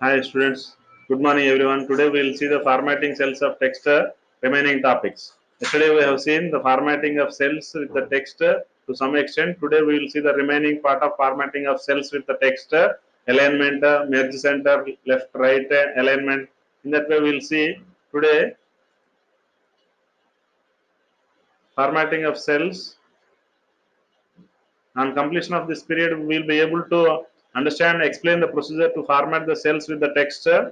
Hi students, good morning everyone. Today we will see the formatting cells of text remaining topics. Yesterday we have seen the formatting of cells with the text to some extent. Today we will see the remaining part of formatting of cells with the text alignment, merge center, left, right alignment. In that way we will see today formatting of cells. On completion of this period we will be able to understand, explain the procedure to format the cells with the text. To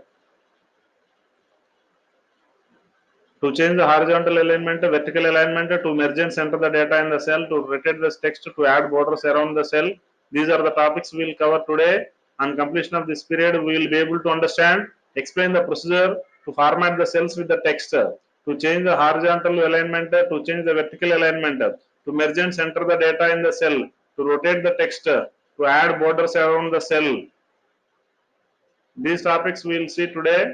change the horizontal alignment, vertical alignment, to merge and center the data in the cell, to rotate the text, to add borders around the cell. These are the topics we will cover today. On completion of this period, we will be able to understand, explain the procedure to format the cells with the text, to change the horizontal alignment, to change the vertical alignment, to merge and center the data in the cell, to rotate the text, to add borders around the cell. These topics we will see today.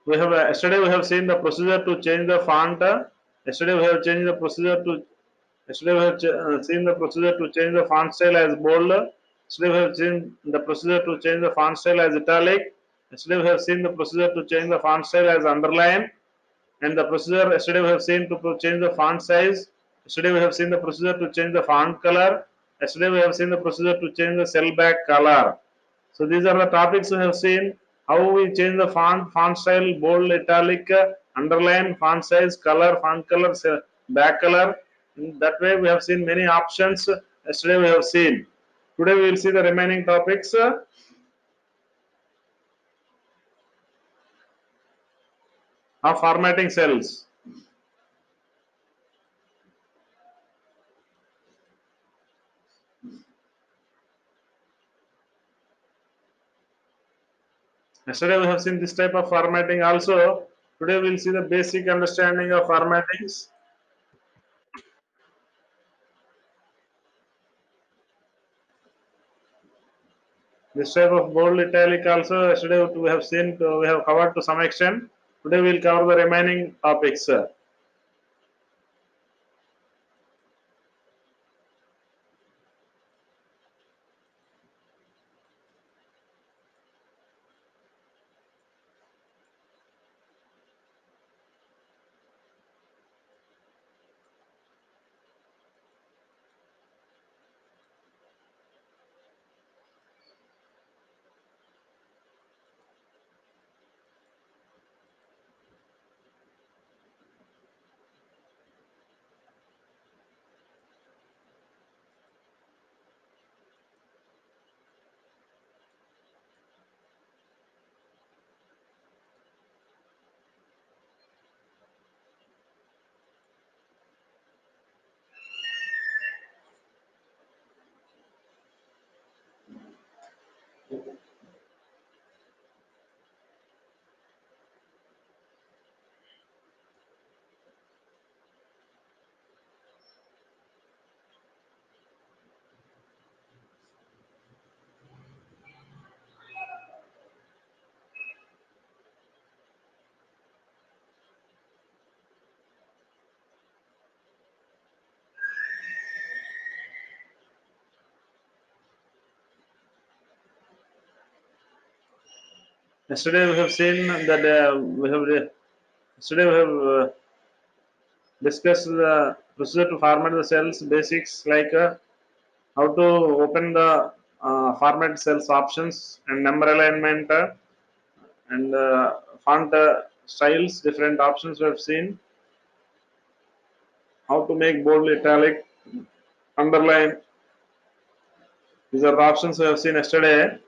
We have yesterday we have seen the procedure to change the font. Yesterday we have changed the procedure to yesterday we have seen the procedure to change the font style as bold. Yesterday we have seen the procedure to change the font style as italic. Yesterday we have seen the procedure to change the font style as underline. And the procedure yesterday we have seen to change the font size. Yesterday we have seen the procedure to change the font color. Yesterday we have seen the procedure to change the cell back color. So these are the topics we have seen. How we change the font style, bold, italic, underline, font size, color, font color, back color. In that way we have seen many options. Yesterday we have seen. Today we will see the remaining topics of formatting cells. Yesterday we have seen this type of formatting also. Today we will see the basic understanding of formattings. This type of bold italic also yesterday we have seen, we have covered to some extent. Today we will cover the remaining topics. Yesterday we have seen that yesterday we have discussed the procedure to format the cells basics, like how to open the format cells options and number alignment and font styles, different options we have seen. How to make bold, italic, underline. These are the options we have seen yesterday.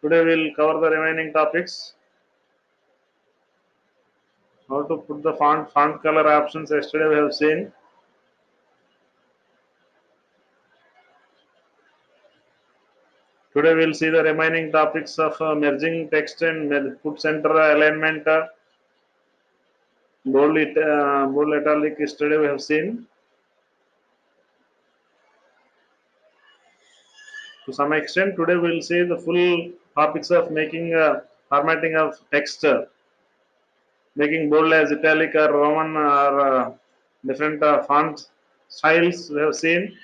Today we will cover the remaining topics. How to put the font color options yesterday we have seen. Today we will see the remaining topics of merging text and put center alignment, bold italic. Yesterday we have seen to some extent. Today we will see the full topics of making formatting of text. making bold as italic or Roman or different font styles we have seen.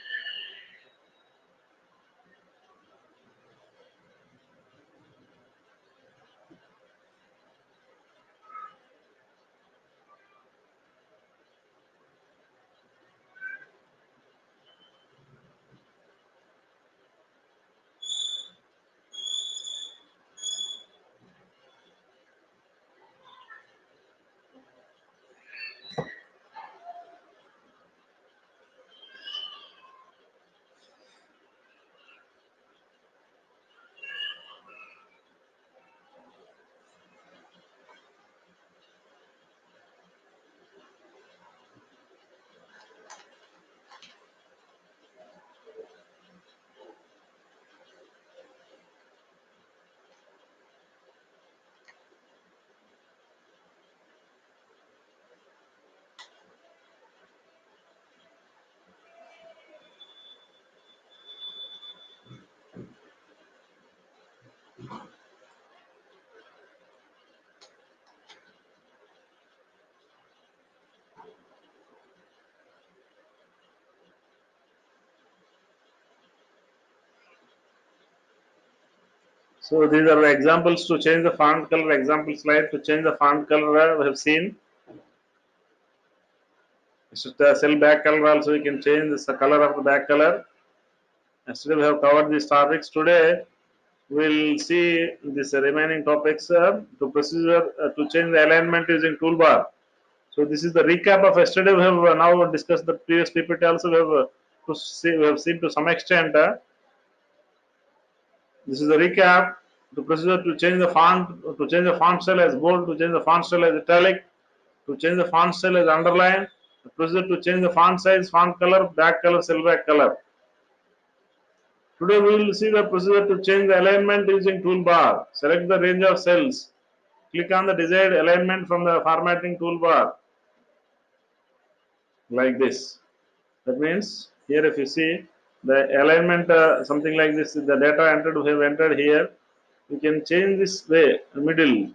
So these are the examples to change the font color. Example slide to change the font color we have seen. So the cell back color also we can change this, the color of the back color. Yesterday we have covered these topics. Today we'll see this remaining topics to procedure to change the alignment using toolbar. So this is the recap of yesterday. We have now discussed the previous PPT also. We have seen to some extent. This is the recap. The procedure to change the font, to change the font style as bold, to change the font style as italic, to change the font style as underline. The procedure to change the font size, font color, back color, cell back color. Today we will see the procedure to change the alignment using toolbar. Select the range of cells. Click on the desired alignment from the formatting toolbar like this. That means here if you see the alignment something like this, the data entered we have entered here. We can change this way, middle,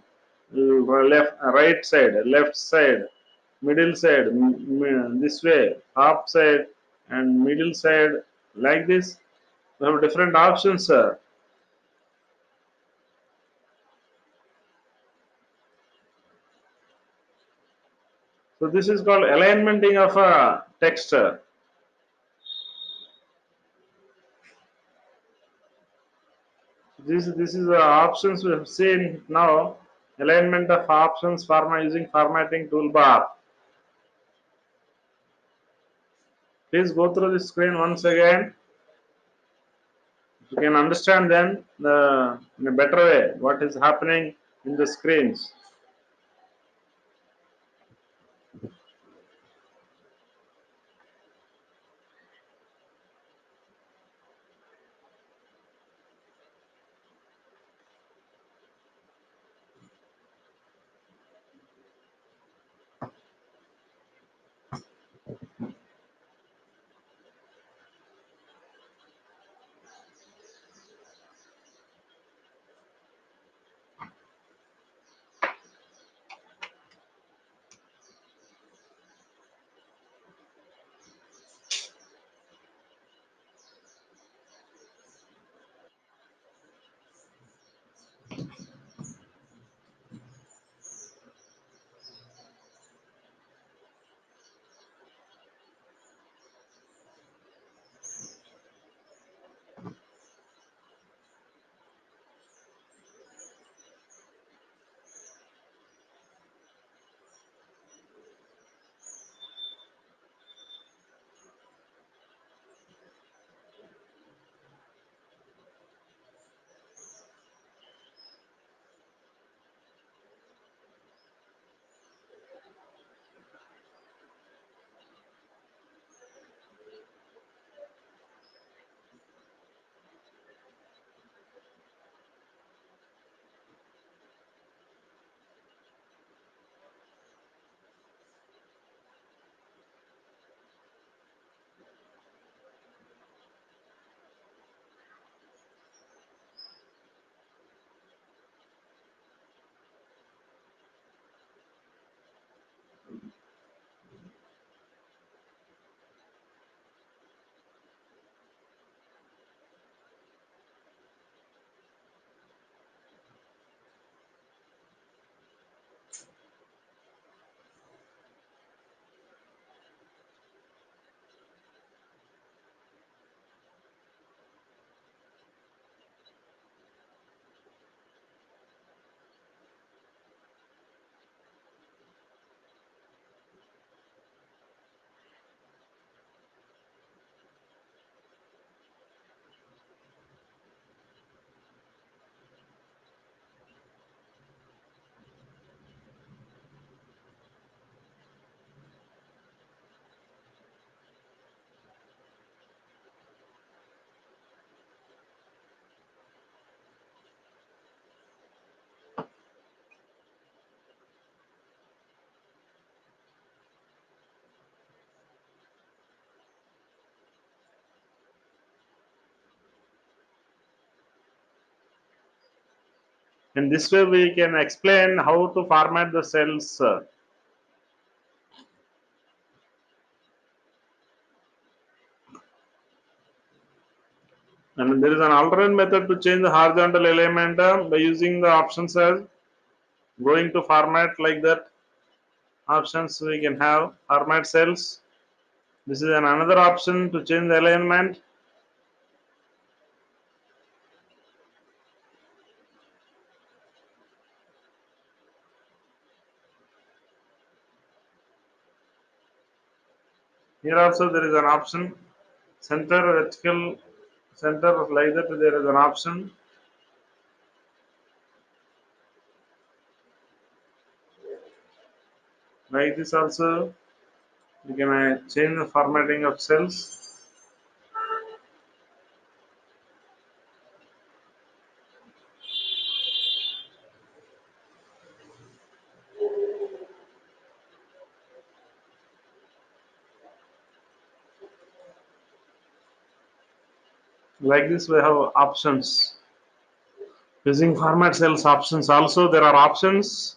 left, right side, left side, middle side, this way, top side and middle side like this. We have different options. So this is called alignmenting of a text. This is the options we have seen now. Alignment of options using formatting toolbar. Please go through the screen once again. You can understand then in a better way what is happening in the screens. In this way, we can explain how to format the cells. And there is an alternate method to change the horizontal alignment by using the options as going to format like that. Options we can have format cells. This is another option to change the alignment. Here also there is an option center vertical center like that. There is an option like this also. We can change the formatting of cells. Like this we have options. Using format cells options also there are options.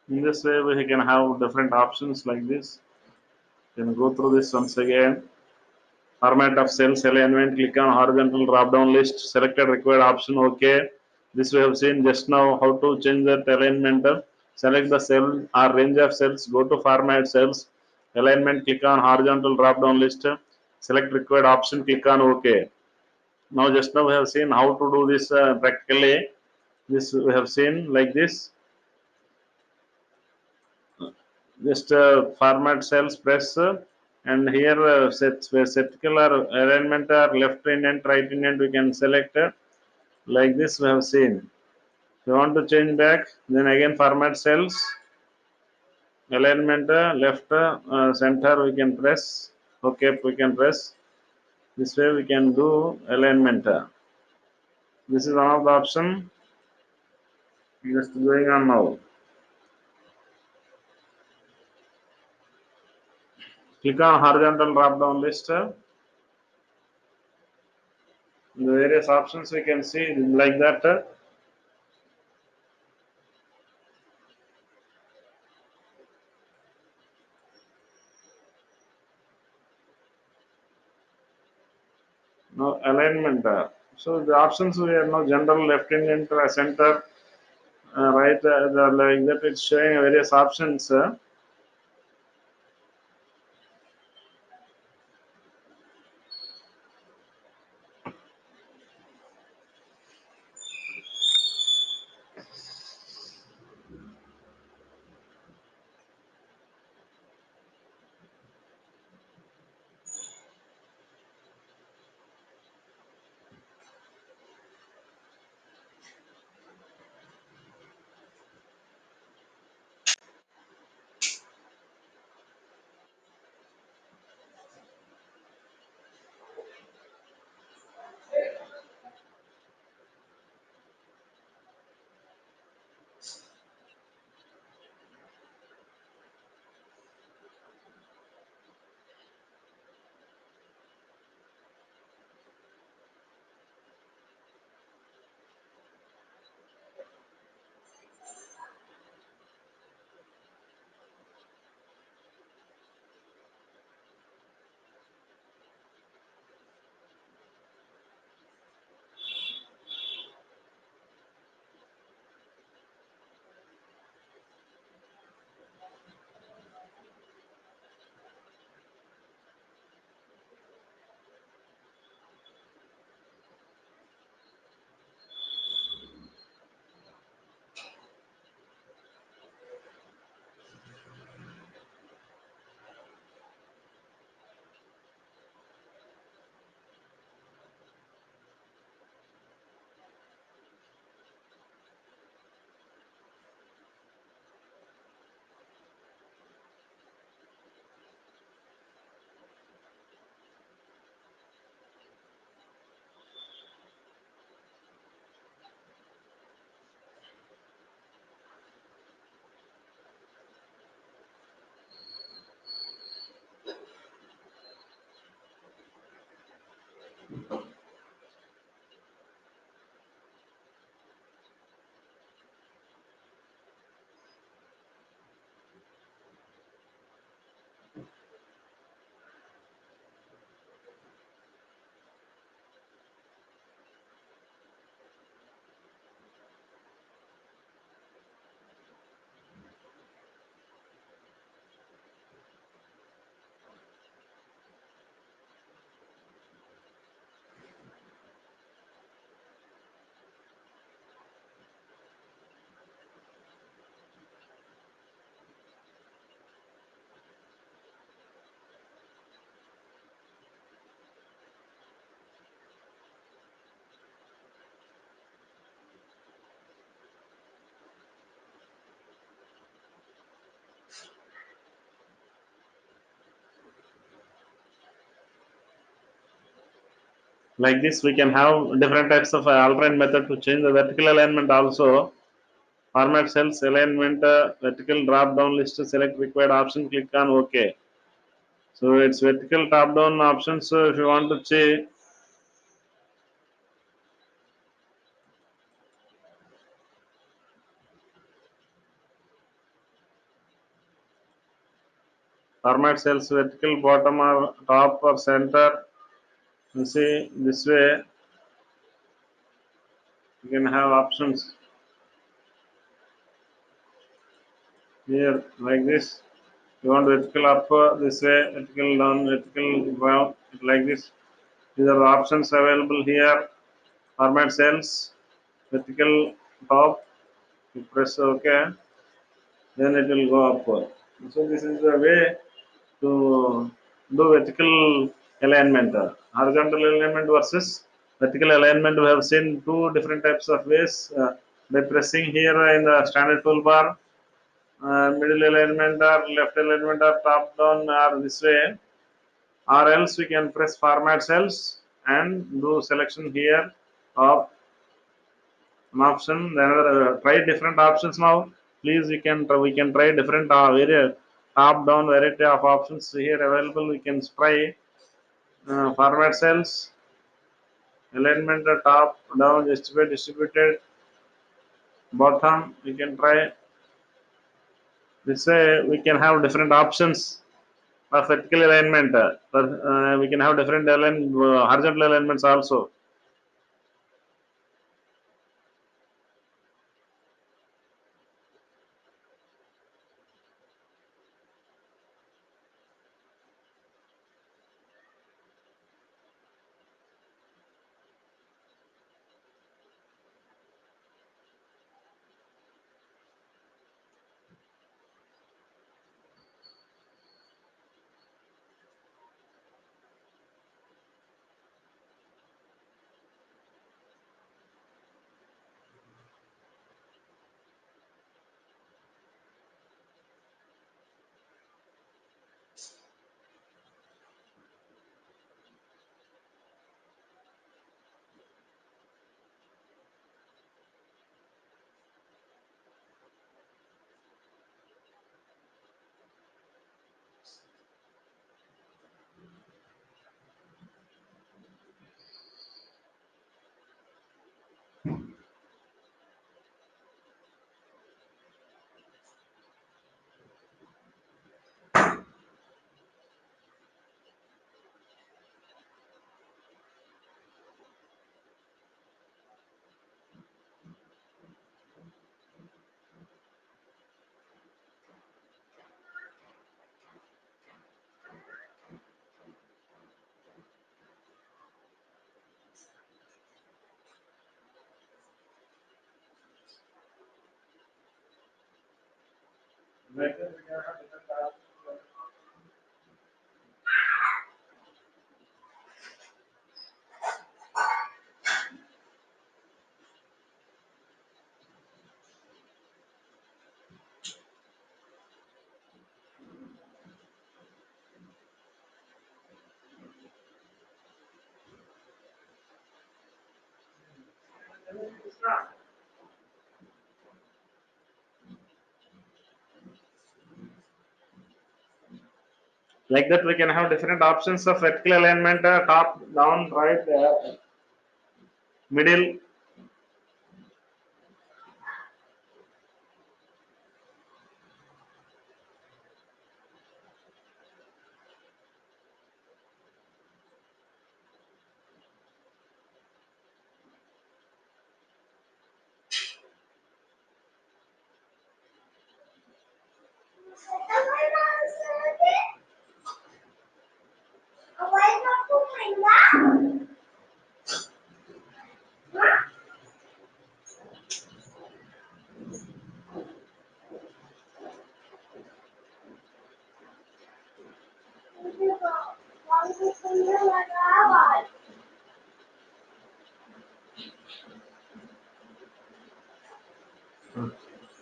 In this way, we can have different options like this. You can go through this once again. Format of cells alignment, click on horizontal drop down list, selected required option, OK. This we have seen just now how to change that alignment. Select the cell or range of cells, go to format cells, alignment, click on horizontal drop down list, select required option, click on OK. Now just now we have seen how to do this practically. This we have seen like this. Just format cells, press, and here set vertical or alignment or left indent, right indent we can select, like this we have seen. If you want to change back, then again format cells, alignment, left, center we can press, okay we can press. This way we can do alignment. This is one of the option just going on now. Click on horizontal drop down list. The various options we can see like that. No alignment. So the options we have now general, left indent, center, right, like that. It's showing various options. Like this we can have different types of alternate method to change the vertical alignment also. Format cells, alignment, vertical drop down list, select required option, click on OK. So it's vertical top down options. So if you want to change, Format cells vertical, bottom or top or center. You see this way you can have options here like this. You want vertical up this way, vertical down, vertical down, like this. These are the options available here. Format cells, vertical top. You press OK, then it will go up. So this is the way to do vertical alignment. Horizontal alignment versus vertical alignment. We have seen two different types of ways. By pressing here in the standard toolbar, middle alignment or left alignment or top down or this way, or else we can press format cells and do selection here of an option. Then try different options now. Please, we can try different top down variety of options here available. We can try format cells, alignment top down distributed bottom. We can try this way. We can have different options of vertical alignment. We can have different horizontal alignments also. Like that, we can have different options of vertical alignment: top, down, right, middle.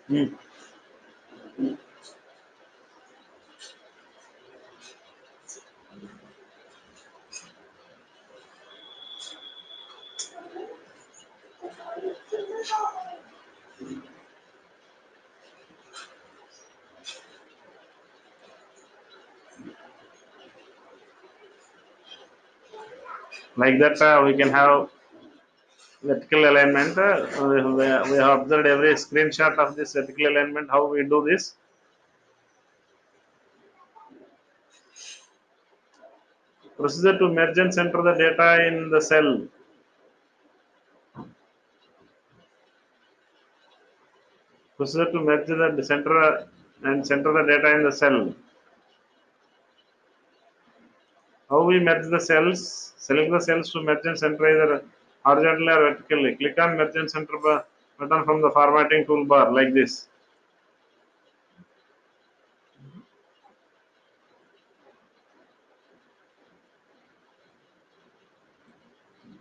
Hmm. Like that, we can have vertical alignment. We have observed every screenshot of this vertical alignment. How we do this? Procedure to merge and center the data in the cell. Procedure to merge the center and center the data in the cell. How we merge the cells? Select the cells to merge and center either horizontally or vertically. Click on merge and center button from the formatting toolbar like this.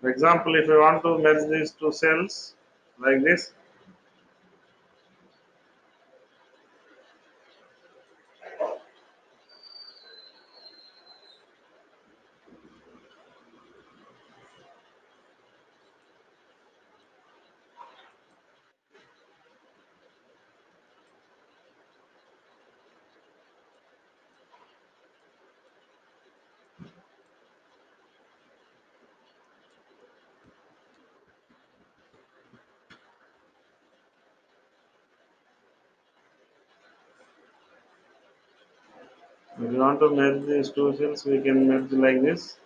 For example, if you want to merge these two cells like this, if you want to merge these two cells, we can merge like this.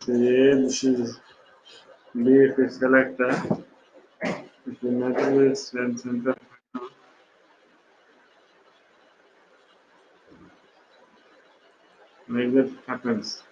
A, this is B if we select, if we merge this and center, like that happens.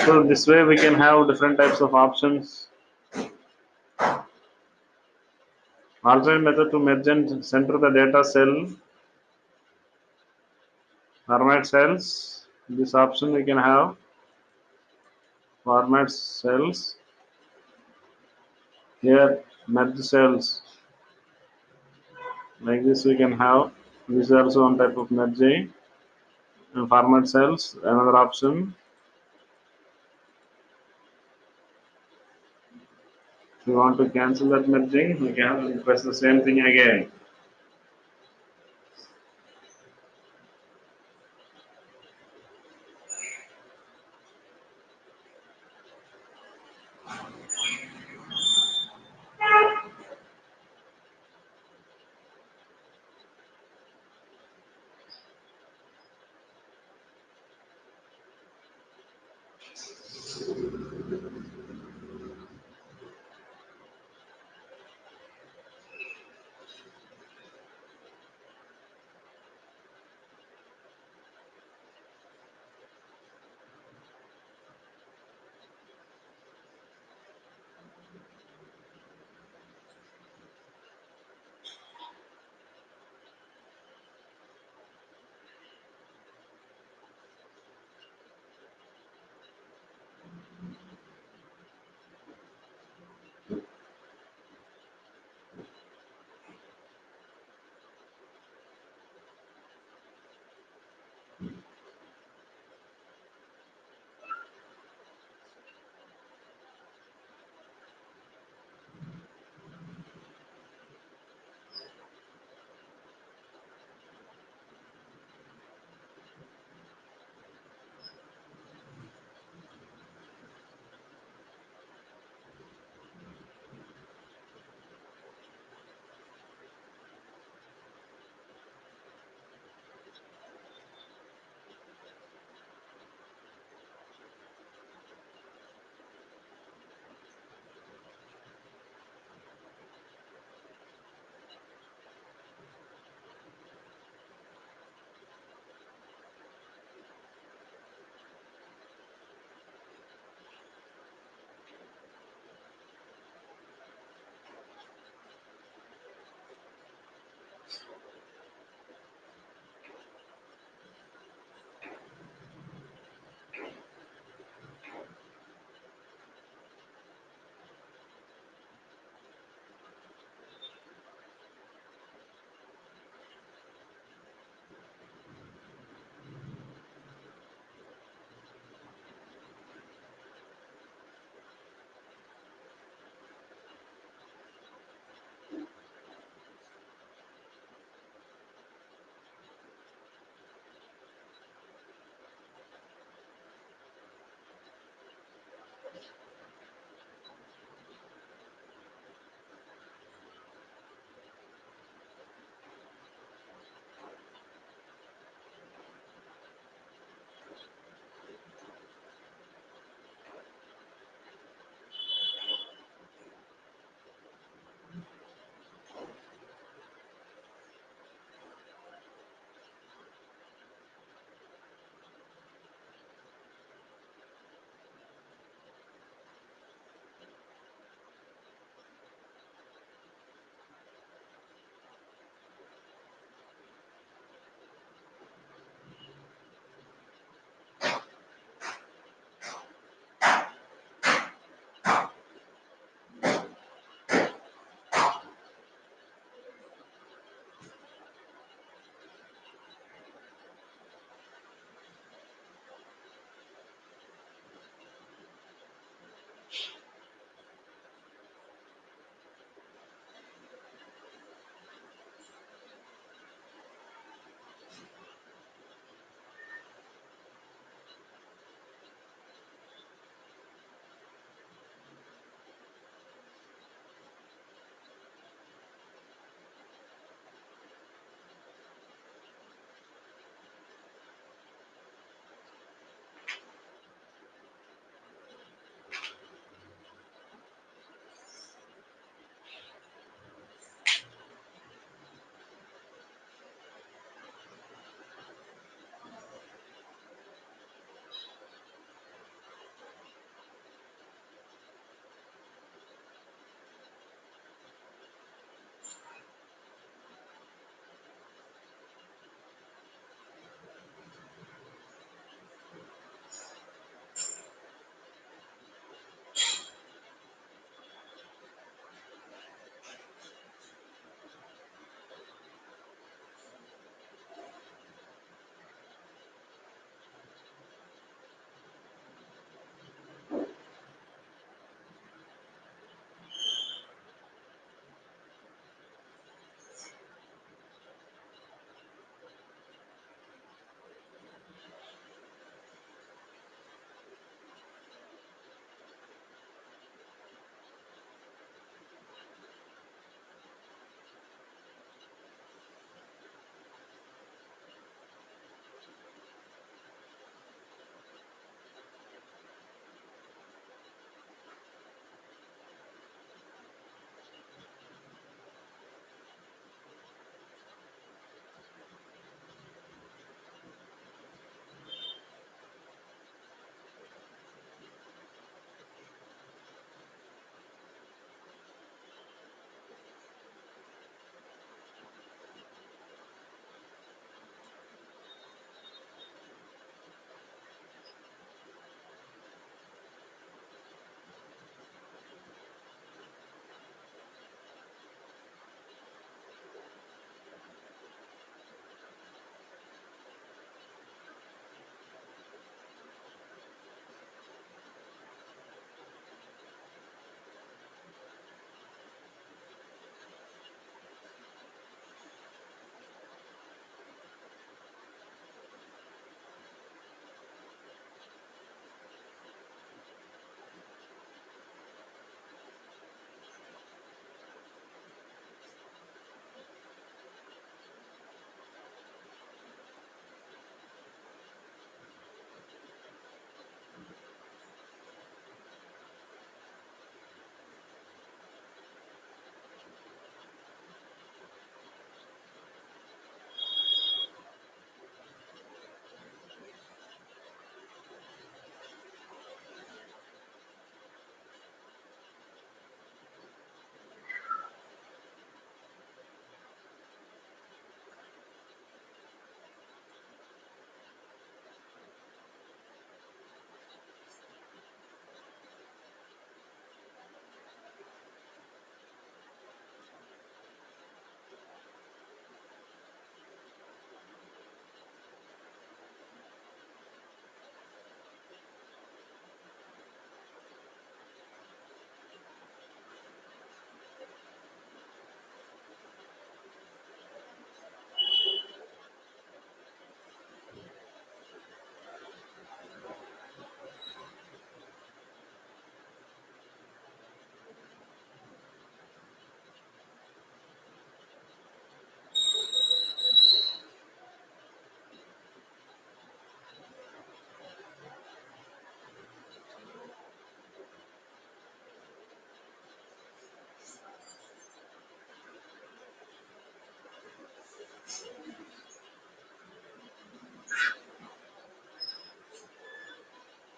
So this way we can have different types of options. Alternate method to merge and center the data cell, format cells. This option we can have format cells. Here merge cells. Like this we can have. This is also one type of merging. And format cells, another option. If you want to cancel that merging, you can press the same thing again.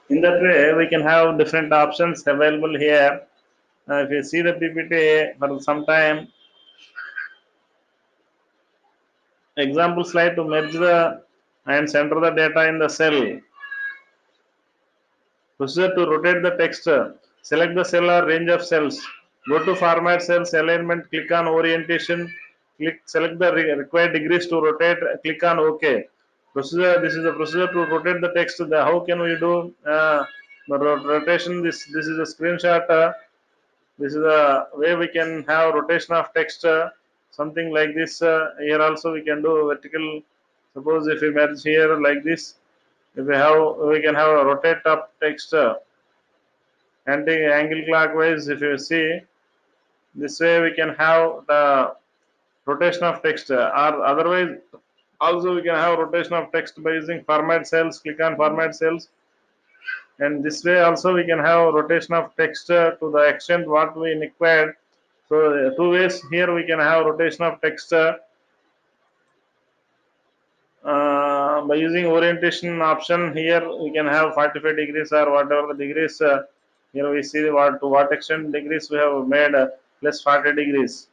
In that way, we can have different options available here. If you see the PPT for some time, example slide to merge the and center the data in the cell. Procedure to rotate the text. Select the cell or range of cells. Go to format cells alignment. Click on orientation. Select the required degrees to rotate. Click on OK. Procedure. This is the procedure to rotate the text. How can we do the rotation? This is a screenshot. This is a way we can have rotation of text. Something like this. Here also we can do vertical. Suppose if we merge here like this, if we can have a rotate up text. Anti-angle clockwise, if you see, this way we can have the rotation of text, or otherwise also we can have rotation of text by using format cells. Click on format cells, and this way also we can have rotation of text to the extent what we required. So two ways here we can have rotation of text by using orientation option. Here we can have 45 degrees or whatever the degrees. Here we see what to what extent degrees we have made plus 40 degrees,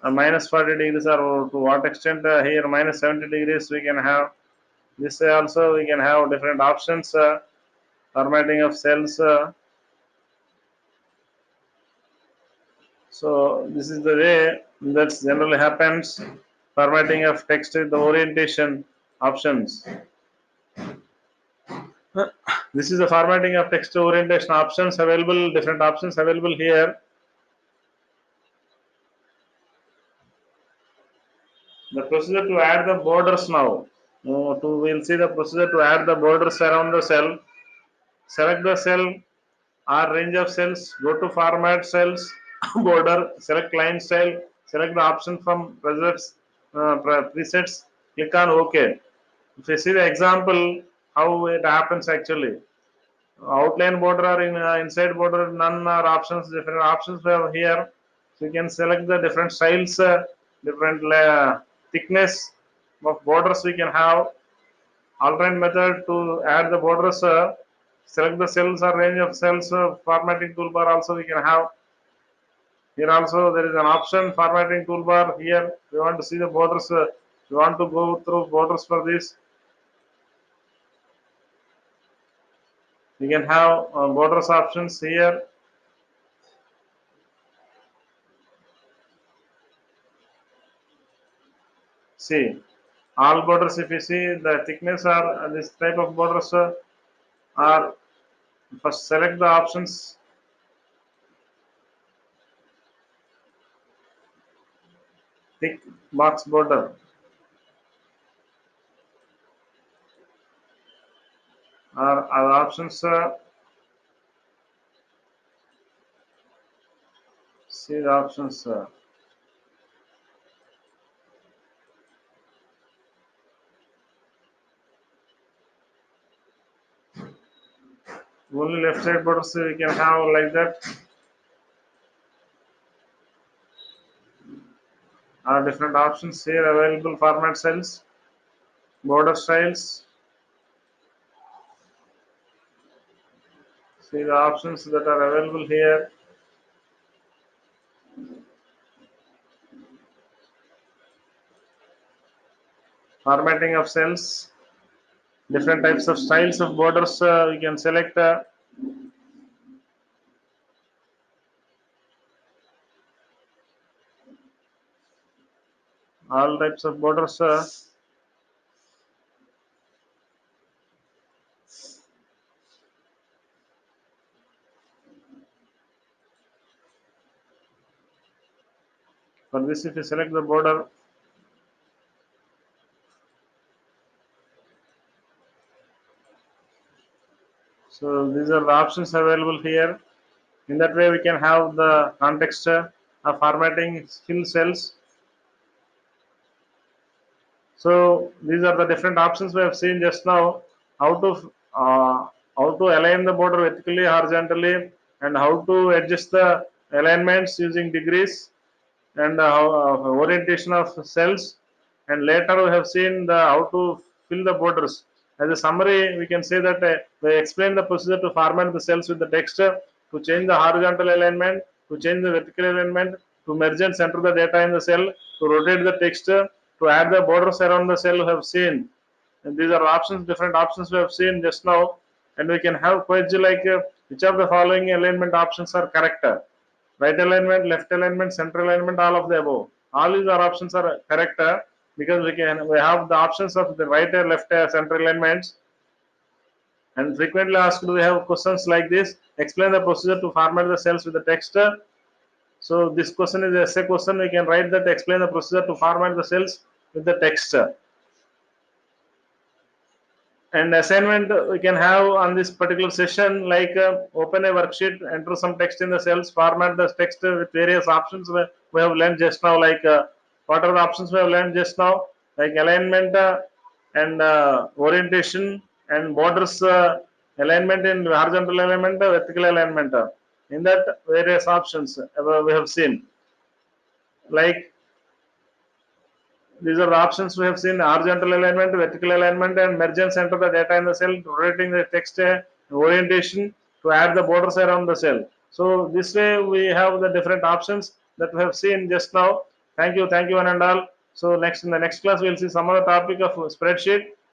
minus 40 degrees, or to what extent here minus 70 degrees we can have. This way also we can have different options. Formatting of cells. So this is the way that generally happens. Formatting of text with the orientation options. This is the formatting of text orientation options available, different options available here. The procedure to add the borders now. We'll see the procedure to add the borders around the cell. Select the cell or range of cells. Go to format cells, border, select line style, select the option from presets, click on OK. If you see the example, how it happens actually. Outline border or inside border, none are options. Different options we have here. So you can select the different styles, different thickness of borders we can have. Alternate method to add the borders. Select the cells or range of cells. Formatting toolbar also we can have. Here also there is an option formatting toolbar. Here we want to see the borders. We want to go through borders for this. We can have borders options here. See, all borders, if you see the thickness are this type of borders are, first select the options. Thick box border are options. See the options. Only left side borders we can have like that. Different options here available. Format cells, border styles. See the options that are available here. Formatting of cells, different types of styles of borders we can select. All types of borders. For this, if you select the border, so these are the options available here. In that way, we can have the context of formatting fill cells. So these are the different options we have seen just now. How to how to align the border vertically, horizontally, and how to adjust the alignments using degrees, and orientation of cells. And later we have seen the how to fill the borders. As a summary, we can say that we explain the procedure to format the cells with the text, to change the horizontal alignment, to change the vertical alignment, to merge and center the data in the cell, to rotate the text, to add the borders around the cell we have seen. And these are options, different options we have seen just now. And we can have query like which of the following alignment options are correct. Right alignment, left alignment, center alignment, all of the above. All these are options are correct because we have the options of the right or left center alignments. And frequently asked we have questions like this. Explain the procedure to format the cells with the text. So this question is essay question. We can write that explain the procedure to format the cells with the text. And assignment we can have on this particular session like open a worksheet, enter some text in the cells, format the text with various options we have learned just now, like what are the options we have learned just now, like alignment and orientation and borders, alignment in horizontal alignment, vertical alignment, in that various options we have seen, like these are the options we have seen: horizontal alignment, vertical alignment, and merge and center the data in the cell, rotating the text orientation, to add the borders around the cell. So this way we have the different options that we have seen just now. Thank you one and all. So next, in the next class we'll see some other topic of spreadsheet.